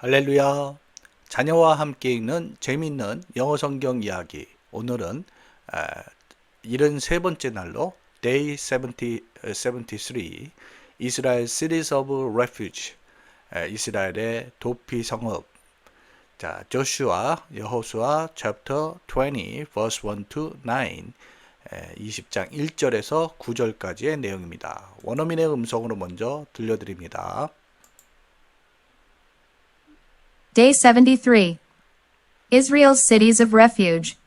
할렐루야. 자녀와 함께 읽는 재미있는 영어 성경 이야기. 오늘은 73번째 날로 Day 73 이스라엘 Cities of Refuge, 이스라엘의 도피 성읍. 자, 조슈아 여호수아 chapter 20 verse 1 to 9, 20장 1절에서 9절까지의 내용입니다. 원어민의 음성으로 먼저 들려드립니다. Day 73. Israel's Cities of Refuge.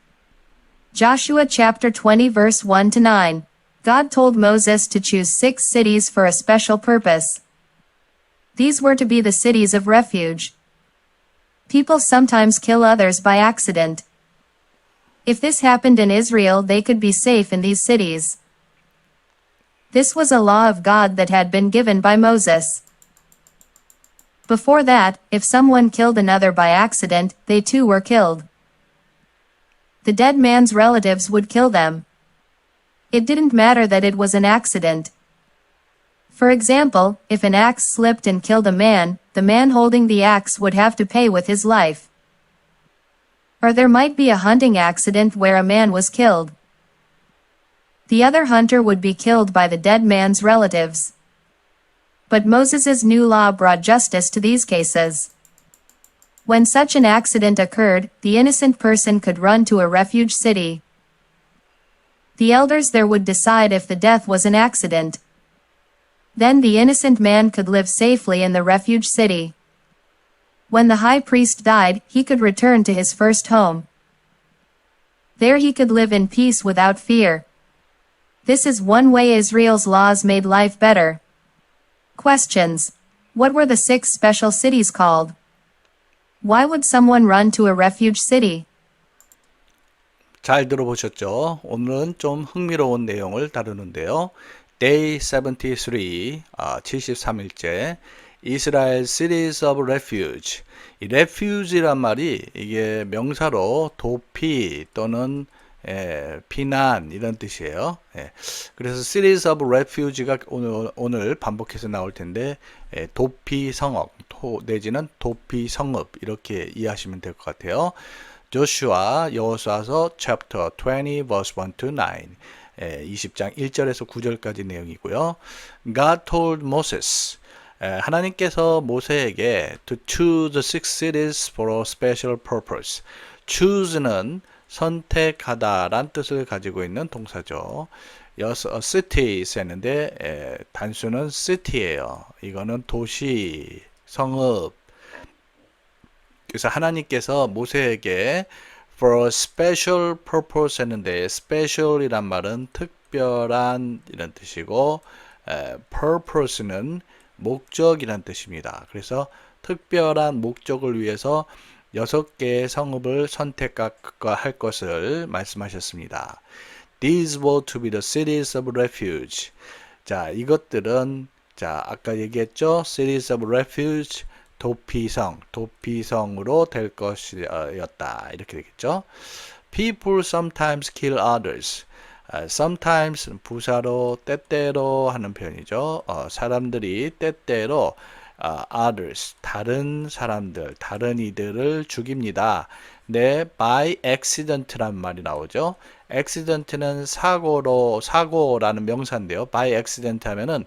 Joshua chapter 20 verse 1 to 9. God told Moses to choose 6 cities for a special purpose. These were to be the cities of refuge. People sometimes kill others by accident. If this happened in Israel, they could be safe in these cities. This was a law of God that had been given by Moses. Before that, if someone killed another by accident, they too were killed. The dead man's relatives would kill them. It didn't matter that it was an accident. For example, if an axe slipped and killed a man, the man holding the axe would have to pay with his life. Or there might be a hunting accident where a man was killed. The other hunter would be killed by the dead man's relatives. But Moses' new law brought justice to these cases. When such an accident occurred, the innocent person could run to a refuge city. The elders there would decide if the death was an accident. Then the innocent man could live safely in the refuge city. When the high priest died, he could return to his first home. There he could live in peace without fear. This is one way Israel's laws made life better. Questions. What were the 6 special cities called? Why would someone run to a refuge city? 잘 들어보셨죠? 오늘은 좀 흥미로운 내용을 다루는데요. Day 73, 73일째 이스라엘 Cities of Refuge. 이 refuge란 말이 이게 명사로 도피 또는 피난 이런 뜻이에요. 그래서 Cities of Refuge가 오늘 반복해서 나올 텐데 도피 성읍 내지는 도피 성읍 이렇게 이해하시면 될 것 같아요. 조슈아 여호수아서 chapter 20 verse 1 to 9, 20장 1절에서 9절까지 내용이고요. God told Moses, 하나님께서 모세에게 to choose 6 cities for a special purpose. choose는 선택하다란 뜻을 가지고 있는 동사죠. cities 했는데 단수는 city예요. 이거는 도시, 성읍. 그래서 하나님께서 모세에게 for a special purpose 했는데 special이란 말은 특별한 이런 뜻이고 purpose는 목적이란 뜻입니다. 그래서 특별한 목적을 위해서 6개의 성읍을 선택할 것을 말씀하셨습니다. These were to be the cities of refuge. 자, 이것들은 아까 얘기했죠. Cities of refuge, 도피성으로 될 것이었다. 이렇게 되겠죠. People sometimes kill others. sometimes 부사로 때때로 하는 표현이죠. 사람들이 때때로 others, 다른 사람들, 다른 이들을 죽입니다. 네, by accident란 말이 나오죠. accident는 사고라는 명사인데요. by accident 하면은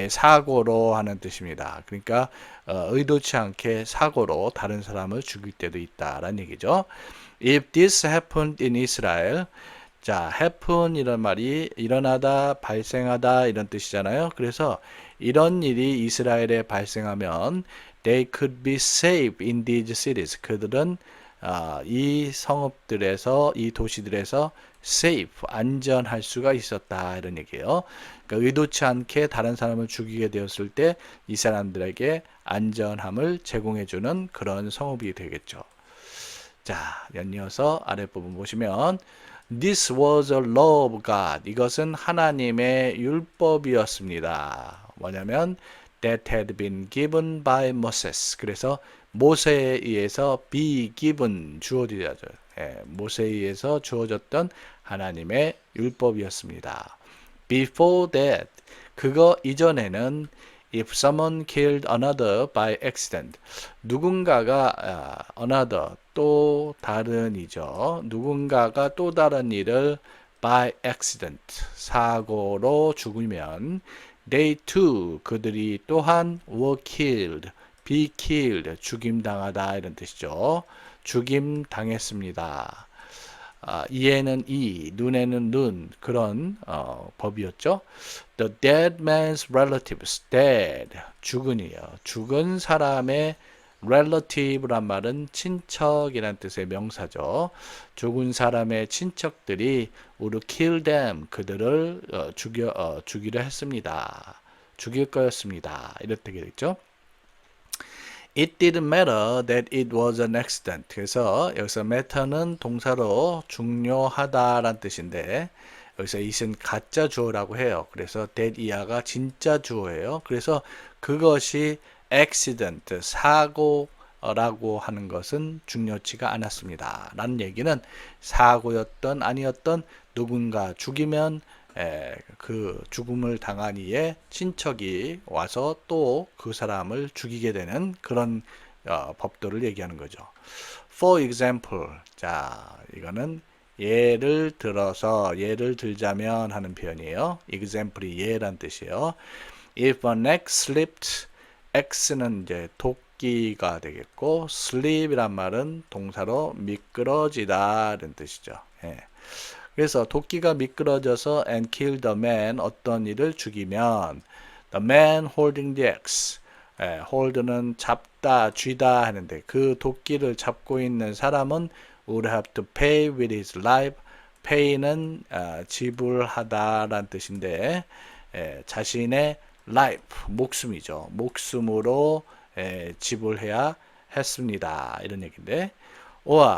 사고로 하는 뜻입니다. 그러니까 의도치 않게 사고로 다른 사람을 죽일 때도 있다라는 얘기죠. If this happened in Israel, 자, happen 이런 말이 일어나다, 발생하다 이런 뜻이잖아요. 그래서 이런 일이 이스라엘에 발생하면 they could be safe in these cities. 그들은 이 성읍들에서, 이 도시들에서 safe, 안전할 수가 있었다 이런 얘기예요. 그러니까 의도치 않게 다른 사람을 죽이게 되었을 때 이 사람들에게 안전함을 제공해주는 그런 성읍이 되겠죠. 자, 연이어서 아랫부분 보시면 This was a law of God. 이것은 하나님의 율법이었습니다. 뭐냐면 that had been given by Moses. 그래서 모세에 의해서 be given 주어지죠. 모세에 의해서 주어졌던 하나님의 율법이었습니다. Before that, 그거 이전에는 If someone killed another by accident. 누군가가 another 또 다른이죠. 누군가가 또 다른 일을 by accident 사고로 죽으면 they too 그들이 또한 were killed be killed 죽임당하다 이런 뜻이죠. 죽임당했습니다. 이에는 이, 눈에는 눈 그런 법이었죠. The dead man's relatives, dead 죽은이요. 죽은 사람의 relative란 말은 친척이란 뜻의 명사죠. 죽은 사람의 친척들이 would kill them 그들을 죽이려 했습니다. 죽일 거였습니다. 이렇게 되겠죠. It didn't matter that it was an accident. 그래서 여기서 matter는 동사로 중요하다라는 뜻인데 여기서 it은 가짜 주어라고 해요. 그래서 that 이하가 진짜 주어예요. 그래서 그것이 accident, 사고라고 하는 것은 중요치가 않았습니다. 라는 얘기는 사고였던 아니었던 누군가 죽이면 그 죽음을 당한 이의 친척이 와서 또 그 사람을 죽이게 되는 그런 법도를 얘기하는 거죠. For example, 자 이거는 예를 들어서 예를 들자면 하는 표현이에요. example이 예란 뜻이에요. If an egg slipped, X는 이제 도끼가 되겠고 slip이란 말은 동사로 미끄러지다 이런 뜻이죠. 예. 그래서 도끼가 미끄러져서 and kill the man 어떤 이를 죽이면 the man holding the axe hold는 잡다 쥐다 하는데 그 도끼를 잡고 있는 사람은 would have to pay with his life pay는 지불하다라는 뜻인데 자신의 life 목숨이죠. 목숨으로 지불해야 했습니다. 이런 얘기인데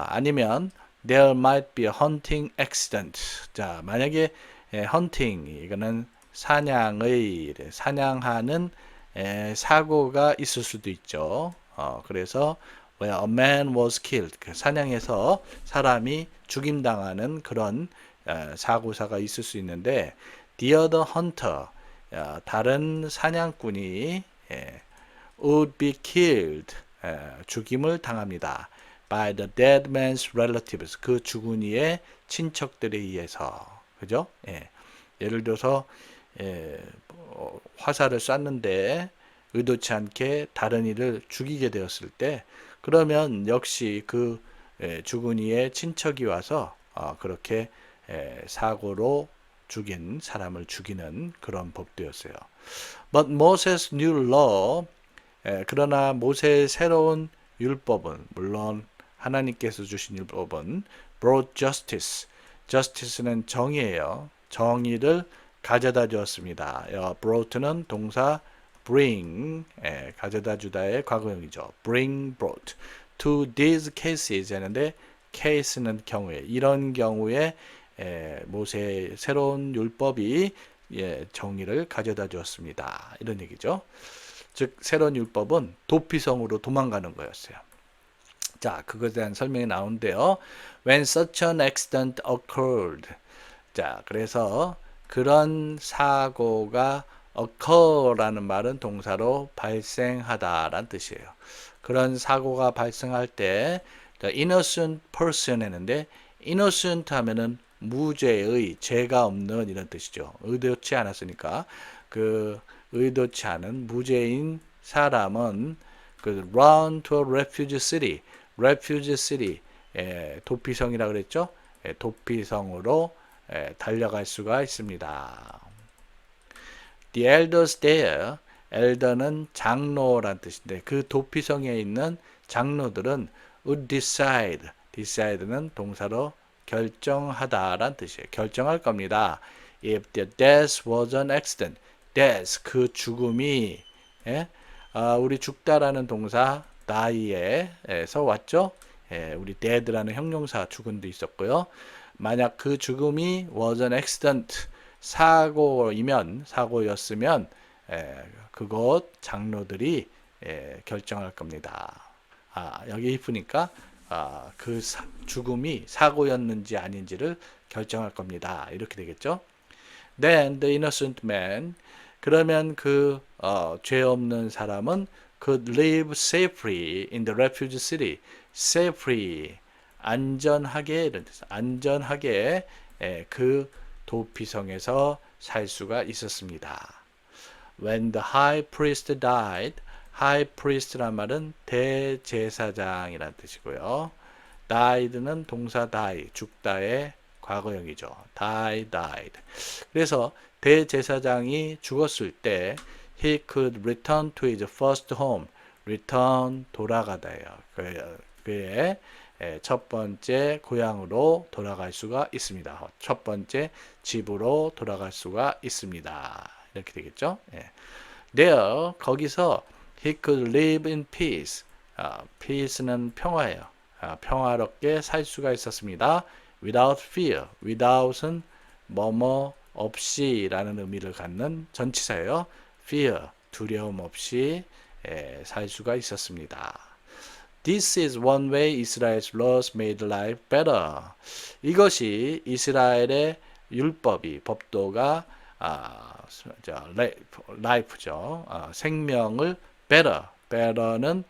아니면 there might be a hunting accident. 자, 만약에 hunting 이거는 사냥하는 사고가 있을 수도 있죠. 그래서 where a man was killed. 그 사냥에서 사람이 죽임당하는 그런 사고사가 있을 수 있는데 the other hunter 다른 사냥꾼이 would be killed 죽임을 당합니다. by the dead man's relatives 그 죽은 이의 친척들에 의해서 그죠? 예를 들어서 화살을 쐈는데 의도치 않게 다른 이를 죽이게 되었을 때 그러면 역시 그 죽은 이의 친척이 와서 그렇게 사고로 죽인 사람을 죽이는 그런 법도였어요. But Moses' new law 그러나 모세의 새로운 율법은 물론 하나님께서 주신 율법은 brought justice. justice는 정의예요. 정의를 가져다 주었습니다. brought는 동사 bring 가져다 주다의 과거형이죠. bring brought to these cases 하는데 case는 경우에 이런 경우에 모세의 새로운 율법이 정의를 가져다 주었습니다. 이런 얘기죠. 즉 새로운 율법은 도피성으로 도망가는 거였어요. 자, 그것에 대한 설명이 나오는데요. When such an accident occurred. 자, 그래서 그런 사고가 occur라는 말은 동사로 발생하다라는 뜻이에요. 그런 사고가 발생할 때 the innocent person 했는데 innocent 하면은 무죄의 죄가 없는 이런 뜻이죠. 의도치 않았으니까 그 의도치 않은 무죄인 사람은 그 run to a refuge city, refuge city 도피성이라 그랬죠. 도피성으로 달려갈 수가 있습니다. The elders there, elder는 장로란 뜻인데 그 도피성에 있는 장로들은 would decide, decide는 동사로 결정하다란 뜻이에요. 결정할 겁니다. If the death was an accident, death 그 죽음이 우리 죽다라는 동사 die에서 왔죠. 우리 dead라는 형용사 죽음도 있었고요. 만약 그 죽음이 was an accident 사고였으면 그곳 장로들이 결정할 겁니다. 여기 이쁘니까 그 죽음이 사고였는지 아닌지를 결정할 겁니다. 이렇게 되겠죠. Then the innocent man 그러면 그 죄 없는 사람은 could live safely in the refuge city. safely 안전하게 이런 뜻. 안전하게 그 도피성에서 살 수가 있었습니다. When the high priest died, high priest란 말은 대제사장이란 뜻이고요. died는 동사 die, 죽다의 과거형이죠. died. 그래서 대제사장이 죽었을 때 he could return to his first home. return 돌아가다예요. 그의 첫 번째 고향으로 돌아갈 수가 있습니다. 첫 번째 집으로 돌아갈 수가 있습니다. 이렇게 되겠죠. There 거기서 he could live in peace. peace는 평화예요. 평화롭게 살 수가 있었습니다. without fear. without은 뭐뭐 없이 라는 의미를 갖는 전치사예요. fear 두려움 없이 살 수가 있었습니다. This is one way Israel's laws made life better. 이것이 이스라엘의 율법이 법도가 life죠. 생명을 better는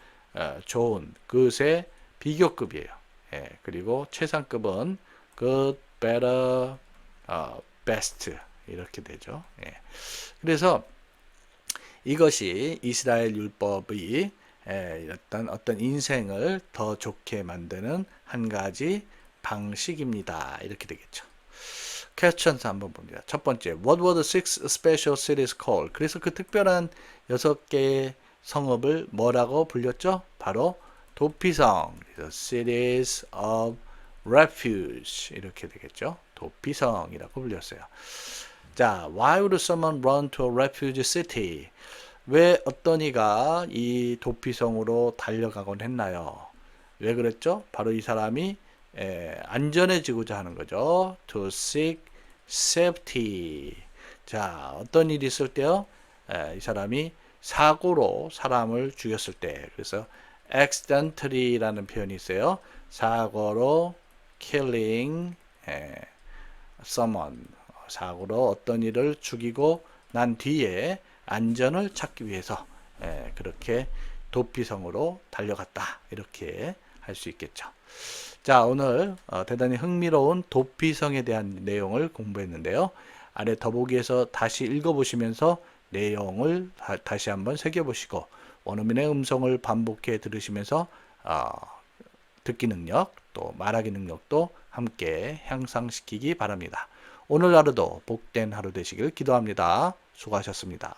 좋은 그것의 비교급이에요. 그리고 최상급은 good, better, best 이렇게 되죠. 그래서 이것이 이스라엘 율법이 어떤 인생을 더 좋게 만드는 한 가지 방식입니다. 이렇게 되겠죠. 퀘스천스 한번 봅니다. 첫 번째, What were the six special cities called? 그래서 그 특별한 6개의 성읍을 뭐라고 불렸죠? 바로 도피성, 그래서 cities of refuge 이렇게 되겠죠. 도피성이라고 불렸어요. 자, why would someone run to a refuge city? 왜 어떤 이가 이 도피성으로 달려가곤 했나요? 왜 그랬죠? 바로 이 사람이 안전해지고자 하는 거죠. To seek safety. 자, 어떤 일이 있을 때요? 이 사람이 사고로 사람을 죽였을 때. 그래서 accidentally라는 표현이 있어요. 사고로 killing someone. 사고로 어떤 일을 죽이고 난 뒤에 안전을 찾기 위해서 그렇게 도피성으로 달려갔다. 이렇게 할 수 있겠죠. 자, 오늘 대단히 흥미로운 도피성에 대한 내용을 공부했는데요. 아래 더보기에서 다시 읽어보시면서 내용을 다시 한번 새겨보시고 원어민의 음성을 반복해 들으시면서 듣기 능력 또 말하기 능력도 함께 향상시키기 바랍니다. 오늘 하루도 복된 하루 되시길 기도합니다. 수고하셨습니다.